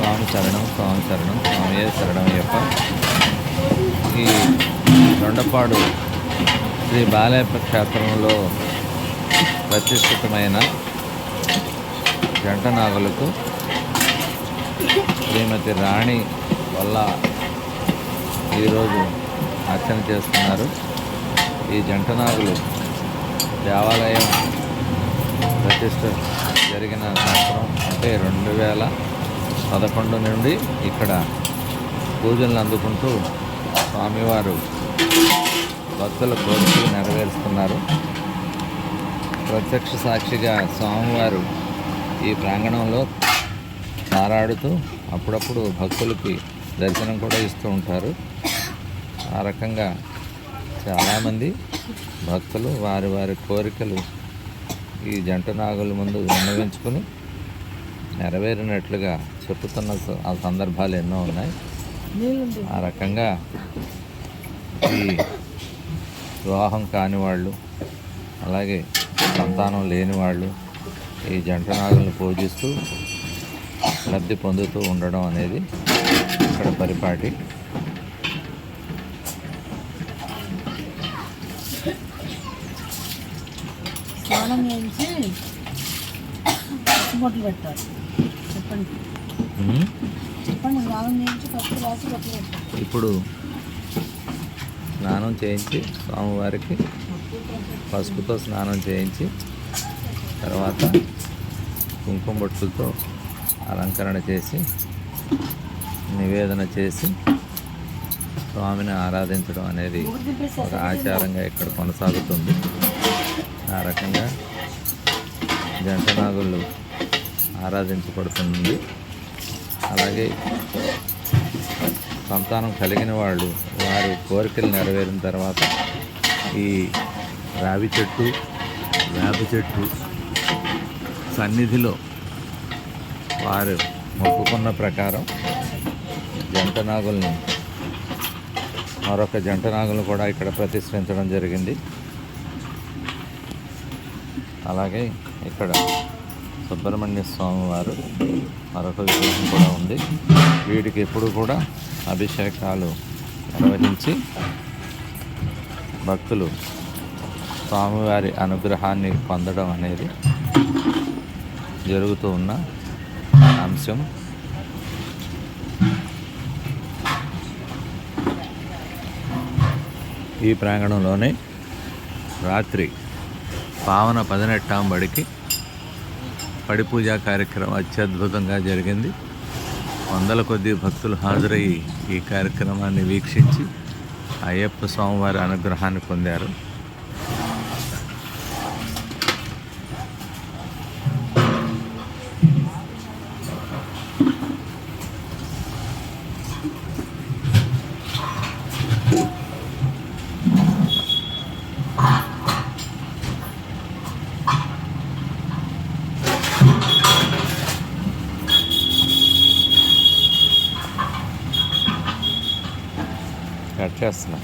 స్వామి శరణం, స్వామి శరణం, స్వామియే శరణమయ్యప్ప. ఈ దొండపాడు శ్రీ బాలయ్యప్ప క్షేత్రంలో ప్రతిష్ఠితమైన జంట నాగులకు శ్రీమతి రాణి వల్ల ఈరోజు అర్చన చేస్తున్నారు. ఈ జంట నాగులు దేవాలయం ప్రతిష్ఠ జరిగిన సంవత్సరం అంటే 2011 నుండి ఇక్కడ పూజలను అందుకుంటూ స్వామివారు భక్తుల కోరికలు నెరవేరుస్తున్నారు. ప్రత్యక్ష సాక్షిగా స్వామివారు ఈ ప్రాంగణంలో తారాడుతూ అప్పుడప్పుడు భక్తులకి దర్శనం కూడా ఇస్తూ ఉంటారు. ఆ రకంగా చాలామంది భక్తులు వారి వారి కోరికలు ఈ జంట నాగుల ముందు విన్నవించుకుని నెరవేరినట్లుగా చెప్పుతున్న ఆ సందర్భాలు ఎన్నో ఉన్నాయి. ఆ రకంగా ఈ వివాహం కాని వాళ్ళు, అలాగే సంతానం లేని వాళ్ళు ఈ జంట నాగులను పూజిస్తూ లబ్ధి పొందుతూ ఉండడం అనేది ఇక్కడ పరిపాటి. స్నానం చేయించి పసుబొట్లు పెట్టాలి. చెప్పండి చెప్పండి. స్నానం చేయించి పసుపు రాసి బొట్లు పెట్టాలి. ఇప్పుడు స్నానం చేయించి స్వామివారికి పసుపుతో స్నానం చేయించి తర్వాత కుంకుమ బొట్టులతో అలంకరణ చేసి నివేదన చేసి స్వామిని ఆరాధించడం అనేది ఒక ఆచారంగా ఇక్కడ కొనసాగుతుంది. ఆ రకంగా జంట నాగులు ఆరాధించబడుతుంది. అలాగే సంతానం కలిగిన వాళ్ళు వారి కోరికలు నెరవేరిన తర్వాత ఈ రావి చెట్టు, వేప చెట్టు సన్నిధిలో వారు మొక్కుకున్న ప్రకారం జంట నాగుల్ని మరొక జంట నాగులను కూడా ఇక్కడ ప్రతిష్ఠించడం జరిగింది. అలాగే ఇక్కడ సుబ్రహ్మణ్య స్వామి వారు మరొక విగ్రహం కూడా ఉంది. వీటికి ఎప్పుడు కూడా అభిషేకాలు నిర్వహించి భక్తులు స్వామివారి అనుగ్రహాన్ని పొందడం అనేది జరుగుతూ ఉన్న అంశం. ఈ ప్రాంగణంలోనే రాత్రి పావన 18వ బడికి పడి పూజా కార్యక్రమం అత్యద్భుతంగా జరిగింది. వందల కొద్ది భక్తులు హాజరయ్యి ఈ కార్యక్రమాన్ని వీక్షించి అయ్యప్ప స్వామివారి అనుగ్రహాన్ని పొందారు. కట్ చేస్తున్నా.